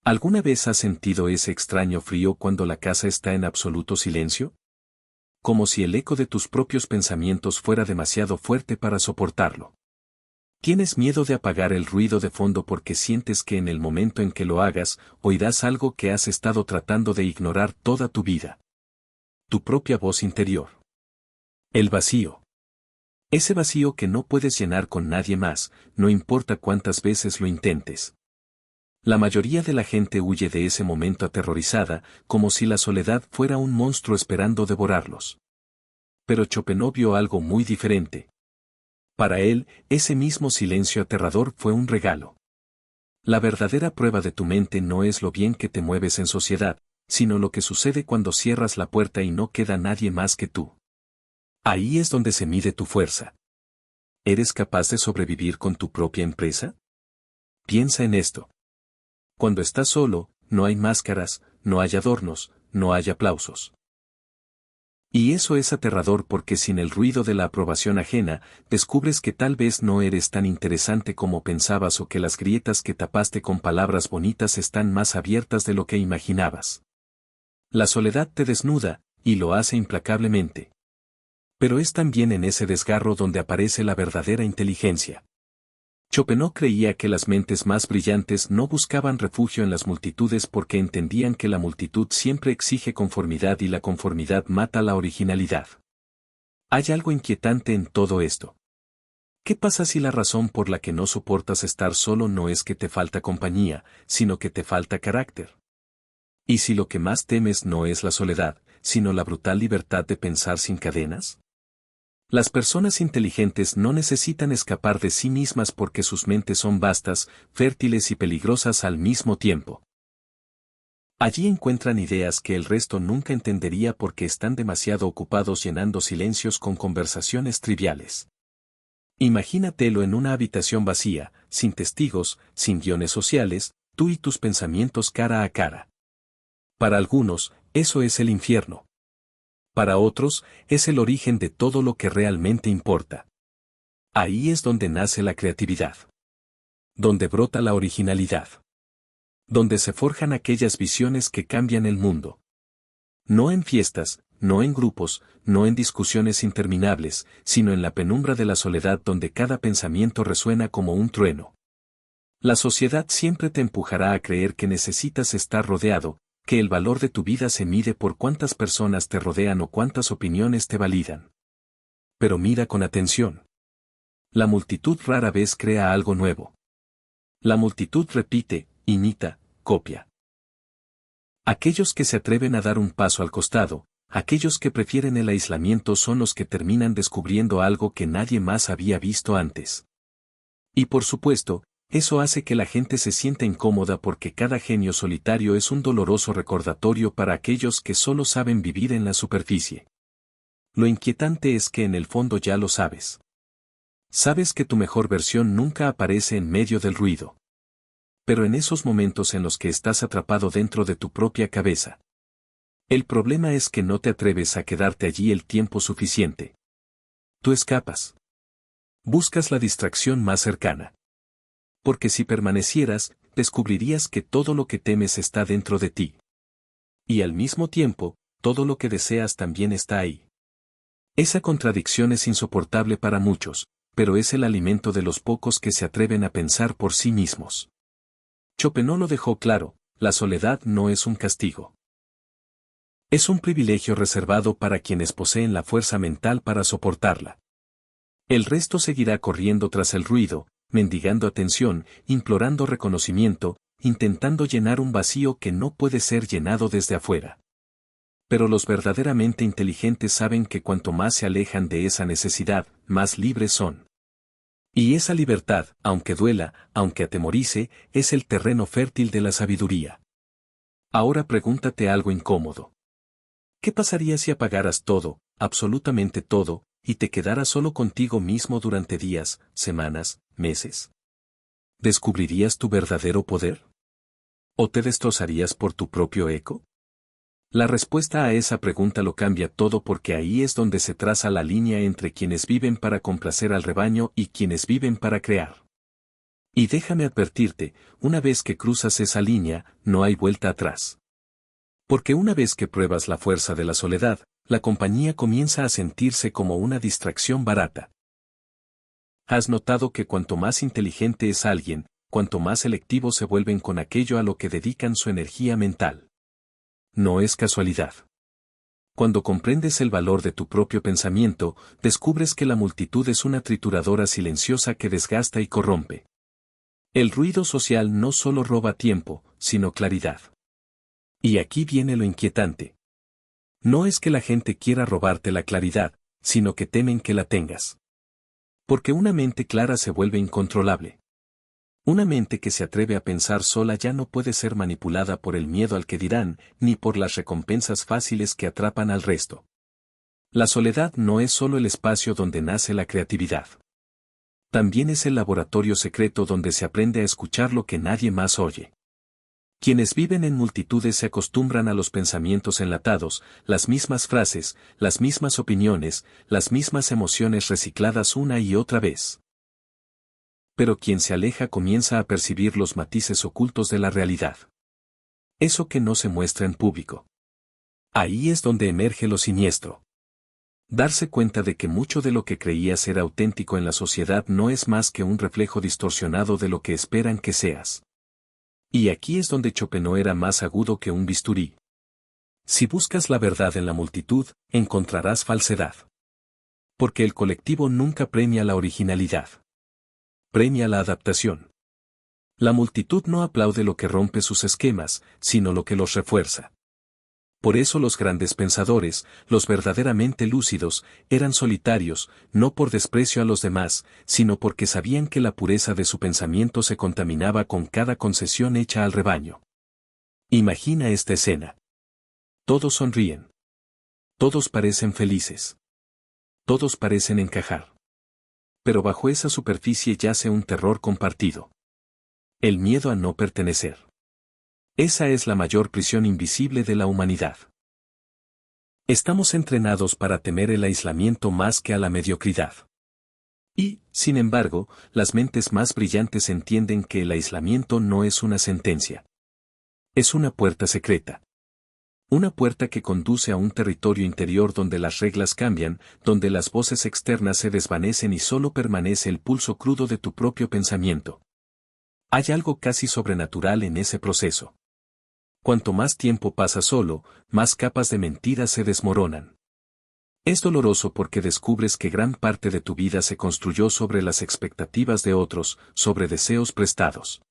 ¿Alguna vez has sentido ese extraño frío cuando la casa está en absoluto silencio? Como si el eco de tus propios pensamientos fuera demasiado fuerte para soportarlo. Tienes miedo de apagar el ruido de fondo porque sientes que en el momento en que lo hagas, oirás algo que has estado tratando de ignorar toda tu vida. Tu propia voz interior. El vacío. Ese vacío que no puedes llenar con nadie más, no importa cuántas veces lo intentes. La mayoría de la gente huye de ese momento aterrorizada, como si la soledad fuera un monstruo esperando devorarlos. Pero Schopenhauer vio algo muy diferente. Para él, ese mismo silencio aterrador fue un regalo. La verdadera prueba de tu mente no es lo bien que te mueves en sociedad, sino lo que sucede cuando cierras la puerta y no queda nadie más que tú. Ahí es donde se mide tu fuerza. ¿Eres capaz de sobrevivir con tu propia empresa? Piensa en esto. Cuando estás solo, no hay máscaras, no hay adornos, no hay aplausos. Y eso es aterrador porque sin el ruido de la aprobación ajena, descubres que tal vez no eres tan interesante como pensabas o que las grietas que tapaste con palabras bonitas están más abiertas de lo que imaginabas. La soledad te desnuda, y lo hace implacablemente. Pero es también en ese desgarro donde aparece la verdadera inteligencia. Schopenhauer creía que las mentes más brillantes no buscaban refugio en las multitudes porque entendían que la multitud siempre exige conformidad y la conformidad mata la originalidad. Hay algo inquietante en todo esto. ¿Qué pasa si la razón por la que no soportas estar solo no es que te falta compañía, sino que te falta carácter? ¿Y si lo que más temes no es la soledad, sino la brutal libertad de pensar sin cadenas? Las personas inteligentes no necesitan escapar de sí mismas porque sus mentes son vastas, fértiles y peligrosas al mismo tiempo. Allí encuentran ideas que el resto nunca entendería porque están demasiado ocupados llenando silencios con conversaciones triviales. Imagínatelo en una habitación vacía, sin testigos, sin guiones sociales, tú y tus pensamientos cara a cara. Para algunos, eso es el infierno. Para otros, es el origen de todo lo que realmente importa. Ahí es donde nace la creatividad. Donde brota la originalidad. Donde se forjan aquellas visiones que cambian el mundo. No en fiestas, no en grupos, no en discusiones interminables, sino en la penumbra de la soledad donde cada pensamiento resuena como un trueno. La sociedad siempre te empujará a creer que necesitas estar rodeado, que el valor de tu vida se mide por cuántas personas te rodean o cuántas opiniones te validan. Pero mira con atención. La multitud rara vez crea algo nuevo. La multitud repite, imita, copia. Aquellos que se atreven a dar un paso al costado, aquellos que prefieren el aislamiento son los que terminan descubriendo algo que nadie más había visto antes. Y por supuesto, eso hace que la gente se sienta incómoda porque cada genio solitario es un doloroso recordatorio para aquellos que solo saben vivir en la superficie. Lo inquietante es que en el fondo ya lo sabes. Sabes que tu mejor versión nunca aparece en medio del ruido. Pero en esos momentos en los que estás atrapado dentro de tu propia cabeza. El problema es que no te atreves a quedarte allí el tiempo suficiente. Tú escapas. Buscas la distracción más cercana. Porque si permanecieras, descubrirías que todo lo que temes está dentro de ti. Y al mismo tiempo, todo lo que deseas también está ahí. Esa contradicción es insoportable para muchos, pero es el alimento de los pocos que se atreven a pensar por sí mismos. Schopenhauer lo dejó claro, la soledad no es un castigo. Es un privilegio reservado para quienes poseen la fuerza mental para soportarla. El resto seguirá corriendo tras el ruido, mendigando atención, implorando reconocimiento, intentando llenar un vacío que no puede ser llenado desde afuera. Pero los verdaderamente inteligentes saben que cuanto más se alejan de esa necesidad, más libres son. Y esa libertad, aunque duela, aunque atemorice, es el terreno fértil de la sabiduría. Ahora pregúntate algo incómodo. ¿Qué pasaría si apagaras todo, absolutamente todo, y te quedaras solo contigo mismo durante días, semanas, meses? ¿Descubrirías tu verdadero poder? ¿O te destrozarías por tu propio eco? La respuesta a esa pregunta lo cambia todo porque ahí es donde se traza la línea entre quienes viven para complacer al rebaño y quienes viven para crear. Y déjame advertirte, una vez que cruzas esa línea, no hay vuelta atrás. Porque una vez que pruebas la fuerza de la soledad, la compañía comienza a sentirse como una distracción barata. ¿Has notado que cuanto más inteligente es alguien, cuanto más selectivos se vuelven con aquello a lo que dedican su energía mental? No es casualidad. Cuando comprendes el valor de tu propio pensamiento, descubres que la multitud es una trituradora silenciosa que desgasta y corrompe. El ruido social no solo roba tiempo, sino claridad. Y aquí viene lo inquietante. No es que la gente quiera robarte la claridad, sino que temen que la tengas. Porque una mente clara se vuelve incontrolable. Una mente que se atreve a pensar sola ya no puede ser manipulada por el miedo al que dirán, ni por las recompensas fáciles que atrapan al resto. La soledad no es solo el espacio donde nace la creatividad. También es el laboratorio secreto donde se aprende a escuchar lo que nadie más oye. Quienes viven en multitudes se acostumbran a los pensamientos enlatados, las mismas frases, las mismas opiniones, las mismas emociones recicladas una y otra vez. Pero quien se aleja comienza a percibir los matices ocultos de la realidad. Eso que no se muestra en público. Ahí es donde emerge lo siniestro. Darse cuenta de que mucho de lo que creía ser auténtico en la sociedad no es más que un reflejo distorsionado de lo que esperan que seas. Y aquí es donde Chopin era más agudo que un bisturí. Si buscas la verdad en la multitud, encontrarás falsedad. Porque el colectivo nunca premia la originalidad. Premia la adaptación. La multitud no aplaude lo que rompe sus esquemas, sino lo que los refuerza. Por eso los grandes pensadores, los verdaderamente lúcidos, eran solitarios, no por desprecio a los demás, sino porque sabían que la pureza de su pensamiento se contaminaba con cada concesión hecha al rebaño. Imagina esta escena. Todos sonríen. Todos parecen felices. Todos parecen encajar. Pero bajo esa superficie yace un terror compartido. El miedo a no pertenecer. Esa es la mayor prisión invisible de la humanidad. Estamos entrenados para temer el aislamiento más que a la mediocridad. Y, sin embargo, las mentes más brillantes entienden que el aislamiento no es una sentencia. Es una puerta secreta. Una puerta que conduce a un territorio interior donde las reglas cambian, donde las voces externas se desvanecen y solo permanece el pulso crudo de tu propio pensamiento. Hay algo casi sobrenatural en ese proceso. Cuanto más tiempo pasa solo, más capas de mentiras se desmoronan. Es doloroso porque descubres que gran parte de tu vida se construyó sobre las expectativas de otros, sobre deseos prestados.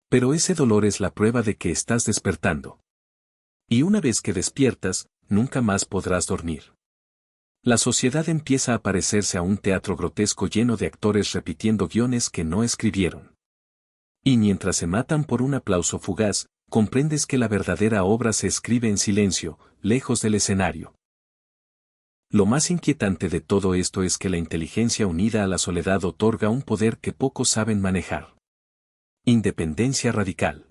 Pero ese dolor es la prueba de que estás despertando. Y una vez que despiertas, nunca más podrás dormir. La sociedad empieza a parecerse a un teatro grotesco lleno de actores repitiendo guiones que no escribieron. Y mientras se matan por un aplauso fugaz, comprendes que la verdadera obra se escribe en silencio, lejos del escenario. Lo más inquietante de todo esto es que la inteligencia unida a la soledad otorga un poder que pocos saben manejar. Independencia radical.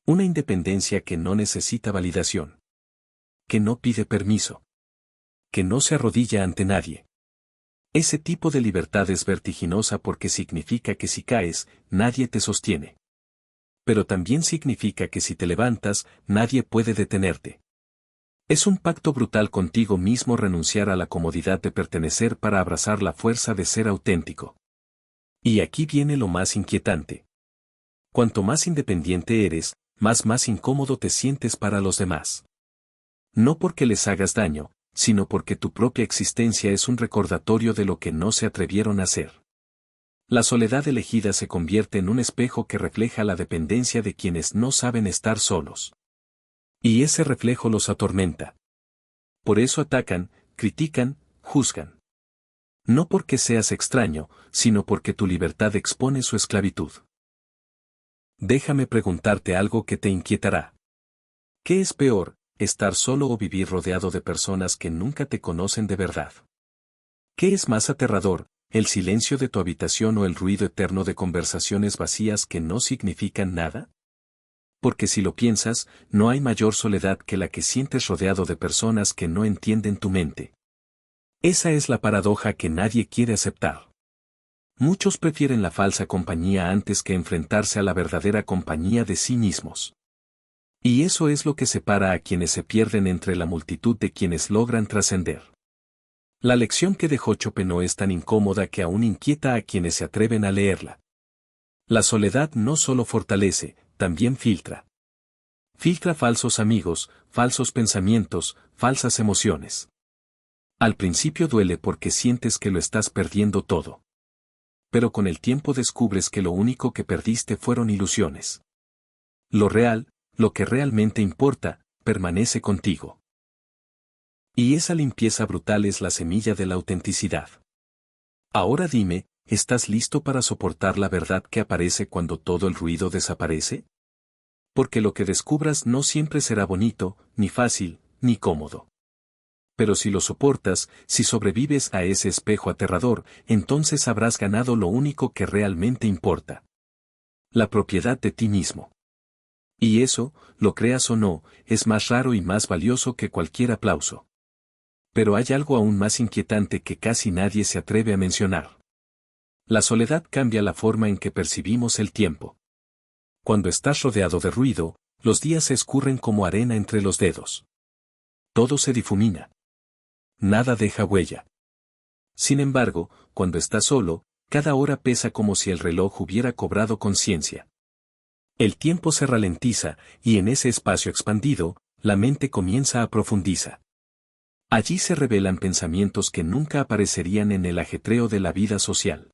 Una independencia que no necesita validación. Que no pide permiso. Que no se arrodilla ante nadie. Ese tipo de libertad es vertiginosa porque significa que si caes, nadie te sostiene. Pero también significa que si te levantas, nadie puede detenerte. Es un pacto brutal contigo mismo renunciar a la comodidad de pertenecer para abrazar la fuerza de ser auténtico. Y aquí viene lo más inquietante. Cuanto más independiente eres, más incómodo te sientes para los demás. No porque les hagas daño, sino porque tu propia existencia es un recordatorio de lo que no se atrevieron a hacer. La soledad elegida se convierte en un espejo que refleja la dependencia de quienes no saben estar solos. Y ese reflejo los atormenta. Por eso atacan, critican, juzgan. No porque seas extraño, sino porque tu libertad expone su esclavitud. Déjame preguntarte algo que te inquietará. ¿Qué es peor, estar solo o vivir rodeado de personas que nunca te conocen de verdad? ¿Qué es más aterrador, el silencio de tu habitación o el ruido eterno de conversaciones vacías que no significan nada? Porque si lo piensas, no hay mayor soledad que la que sientes rodeado de personas que no entienden tu mente. Esa es la paradoja que nadie quiere aceptar. Muchos prefieren la falsa compañía antes que enfrentarse a la verdadera compañía de sí mismos. Y eso es lo que separa a quienes se pierden entre la multitud de quienes logran trascender. La lección que dejó Schopenhauer es tan incómoda que aún inquieta a quienes se atreven a leerla. La soledad no solo fortalece, también filtra. Filtra falsos amigos, falsos pensamientos, falsas emociones. Al principio duele porque sientes que lo estás perdiendo todo. Pero con el tiempo descubres que lo único que perdiste fueron ilusiones. Lo real, lo que realmente importa, permanece contigo. Y esa limpieza brutal es la semilla de la autenticidad. Ahora dime, ¿estás listo para soportar la verdad que aparece cuando todo el ruido desaparece? Porque lo que descubras no siempre será bonito, ni fácil, ni cómodo. Pero si lo soportas, si sobrevives a ese espejo aterrador, entonces habrás ganado lo único que realmente importa. La propiedad de ti mismo. Y eso, lo creas o no, es más raro y más valioso que cualquier aplauso. Pero hay algo aún más inquietante que casi nadie se atreve a mencionar. La soledad cambia la forma en que percibimos el tiempo. Cuando estás rodeado de ruido, los días se escurren como arena entre los dedos. Todo se difumina. Nada deja huella. Sin embargo, cuando estás solo, cada hora pesa como si el reloj hubiera cobrado conciencia. El tiempo se ralentiza, y en ese espacio expandido, la mente comienza a profundizar. Allí se revelan pensamientos que nunca aparecerían en el ajetreo de la vida social.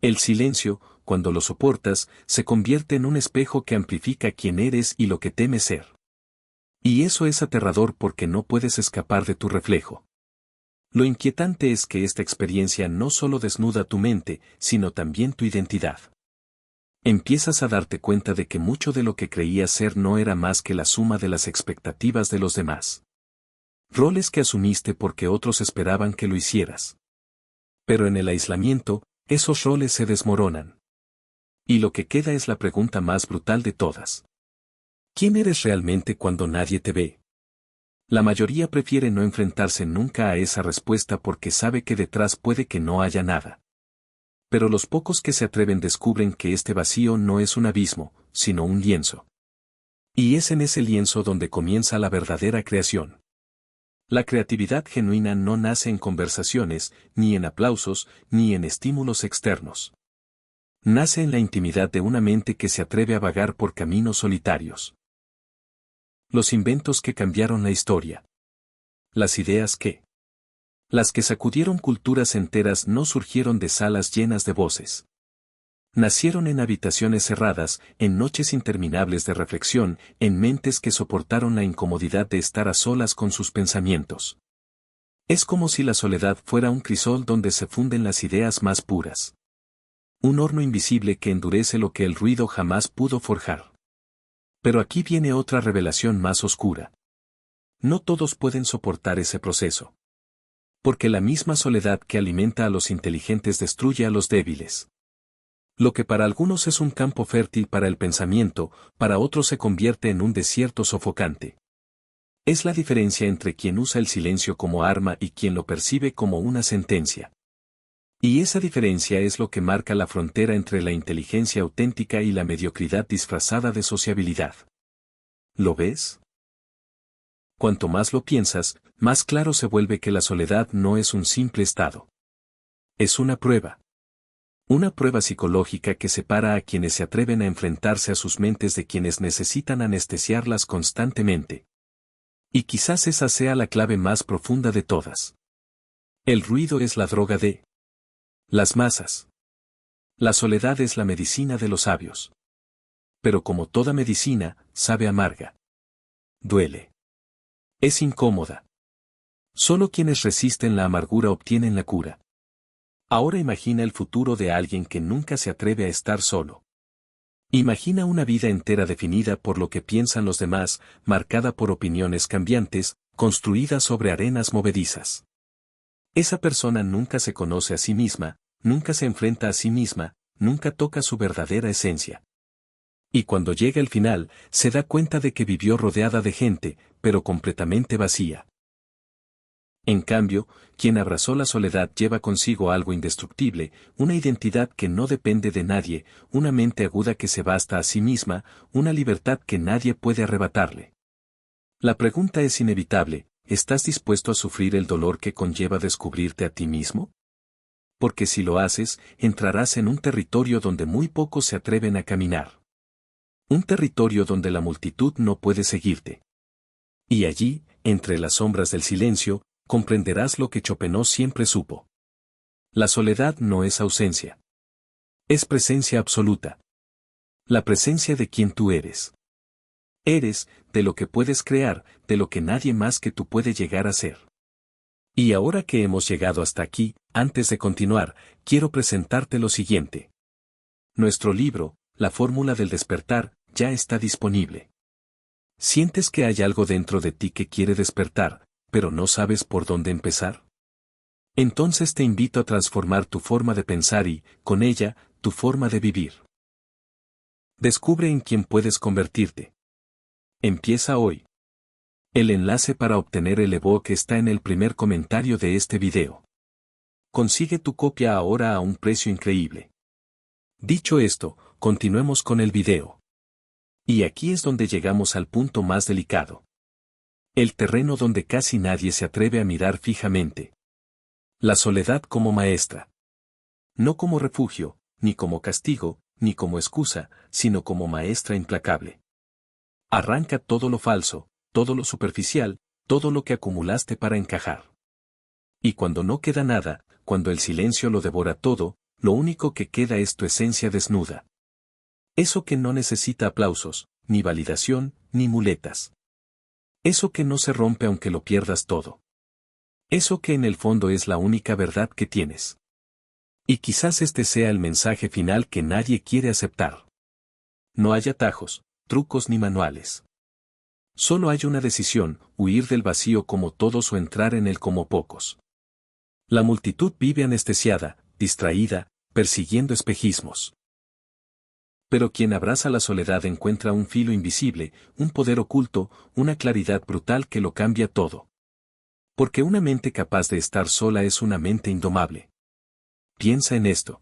El silencio, cuando lo soportas, se convierte en un espejo que amplifica quién eres y lo que temes ser. Y eso es aterrador porque no puedes escapar de tu reflejo. Lo inquietante es que esta experiencia no solo desnuda tu mente, sino también tu identidad. Empiezas a darte cuenta de que mucho de lo que creías ser no era más que la suma de las expectativas de los demás. Roles que asumiste porque otros esperaban que lo hicieras. Pero en el aislamiento, esos roles se desmoronan. Y lo que queda es la pregunta más brutal de todas. ¿Quién eres realmente cuando nadie te ve? La mayoría prefiere no enfrentarse nunca a esa respuesta porque sabe que detrás puede que no haya nada. Pero los pocos que se atreven descubren que este vacío no es un abismo, sino un lienzo. Y es en ese lienzo donde comienza la verdadera creación. La creatividad genuina no nace en conversaciones, ni en aplausos, ni en estímulos externos. Nace en la intimidad de una mente que se atreve a vagar por caminos solitarios. Los inventos que cambiaron la historia. Las ideas que. Las que sacudieron culturas enteras no surgieron de salas llenas de voces. Nacieron en habitaciones cerradas, en noches interminables de reflexión, en mentes que soportaron la incomodidad de estar a solas con sus pensamientos. Es como si la soledad fuera un crisol donde se funden las ideas más puras. Un horno invisible que endurece lo que el ruido jamás pudo forjar. Pero aquí viene otra revelación más oscura. No todos pueden soportar ese proceso. Porque la misma soledad que alimenta a los inteligentes destruye a los débiles. Lo que para algunos es un campo fértil para el pensamiento, para otros se convierte en un desierto sofocante. Es la diferencia entre quien usa el silencio como arma y quien lo percibe como una sentencia. Y esa diferencia es lo que marca la frontera entre la inteligencia auténtica y la mediocridad disfrazada de sociabilidad. ¿Lo ves? Cuanto más lo piensas, más claro se vuelve que la soledad no es un simple estado. Es una prueba. Una prueba psicológica que separa a quienes se atreven a enfrentarse a sus mentes de quienes necesitan anestesiarlas constantemente. Y quizás esa sea la clave más profunda de todas. El ruido es la droga de las masas. La soledad es la medicina de los sabios. Pero como toda medicina, sabe amarga. Duele. Es incómoda. Solo quienes resisten la amargura obtienen la cura. Ahora imagina el futuro de alguien que nunca se atreve a estar solo. Imagina una vida entera definida por lo que piensan los demás, marcada por opiniones cambiantes, construida sobre arenas movedizas. Esa persona nunca se conoce a sí misma, nunca se enfrenta a sí misma, nunca toca su verdadera esencia. Y cuando llega el final, se da cuenta de que vivió rodeada de gente, pero completamente vacía. En cambio, quien abrazó la soledad lleva consigo algo indestructible, una identidad que no depende de nadie, una mente aguda que se basta a sí misma, una libertad que nadie puede arrebatarle. La pregunta es inevitable, ¿estás dispuesto a sufrir el dolor que conlleva descubrirte a ti mismo? Porque si lo haces, entrarás en un territorio donde muy pocos se atreven a caminar. Un territorio donde la multitud no puede seguirte. Y allí, entre las sombras del silencio, comprenderás lo que Schopenhauer siempre supo. La soledad no es ausencia. Es presencia absoluta. La presencia de quien tú eres. Eres, de lo que puedes crear, de lo que nadie más que tú puede llegar a ser. Y ahora que hemos llegado hasta aquí, antes de continuar, quiero presentarte lo siguiente. Nuestro libro, La fórmula del despertar, ya está disponible. ¿Sientes que hay algo dentro de ti que quiere despertar, pero no sabes por dónde empezar? Entonces te invito a transformar tu forma de pensar y, con ella, tu forma de vivir. Descubre en quién puedes convertirte. Empieza hoy. El enlace para obtener el ebook está en el primer comentario de este video. Consigue tu copia ahora a un precio increíble. Dicho esto, continuemos con el video. Y aquí es donde llegamos al punto más delicado. El terreno donde casi nadie se atreve a mirar fijamente. La soledad como maestra. No como refugio, ni como castigo, ni como excusa, sino como maestra implacable. Arranca todo lo falso, todo lo superficial, todo lo que acumulaste para encajar. Y cuando no queda nada, cuando el silencio lo devora todo, lo único que queda es tu esencia desnuda. Eso que no necesita aplausos, ni validación, ni muletas. Eso que no se rompe aunque lo pierdas todo. Eso que en el fondo es la única verdad que tienes. Y quizás este sea el mensaje final que nadie quiere aceptar. No hay atajos, trucos ni manuales. Solo hay una decisión, huir del vacío como todos o entrar en él como pocos. La multitud vive anestesiada, distraída, persiguiendo espejismos. Pero quien abraza la soledad encuentra un filo invisible, un poder oculto, una claridad brutal que lo cambia todo. Porque una mente capaz de estar sola es una mente indomable. Piensa en esto.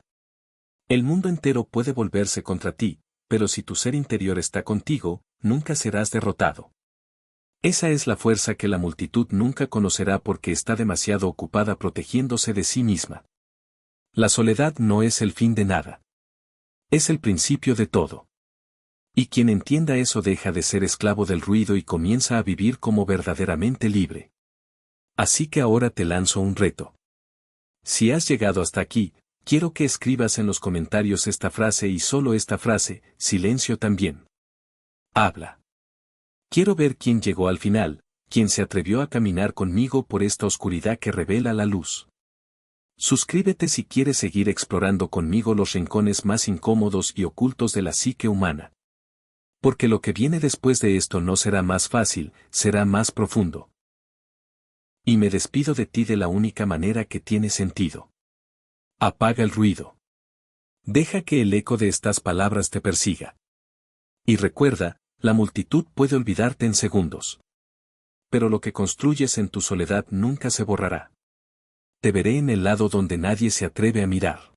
El mundo entero puede volverse contra ti, pero si tu ser interior está contigo, nunca serás derrotado. Esa es la fuerza que la multitud nunca conocerá porque está demasiado ocupada protegiéndose de sí misma. La soledad no es el fin de nada. Es el principio de todo. Y quien entienda eso deja de ser esclavo del ruido y comienza a vivir como verdaderamente libre. Así que ahora te lanzo un reto. Si has llegado hasta aquí, quiero que escribas en los comentarios esta frase y solo esta frase, silencio también. Habla. Quiero ver quién llegó al final, quién se atrevió a caminar conmigo por esta oscuridad que revela la luz. Suscríbete si quieres seguir explorando conmigo los rincones más incómodos y ocultos de la psique humana. Porque lo que viene después de esto no será más fácil, será más profundo. Y me despido de ti de la única manera que tiene sentido. Apaga el ruido. Deja que el eco de estas palabras te persiga. Y recuerda, la multitud puede olvidarte en segundos. Pero lo que construyes en tu soledad nunca se borrará. Te veré en el lado donde nadie se atreve a mirar.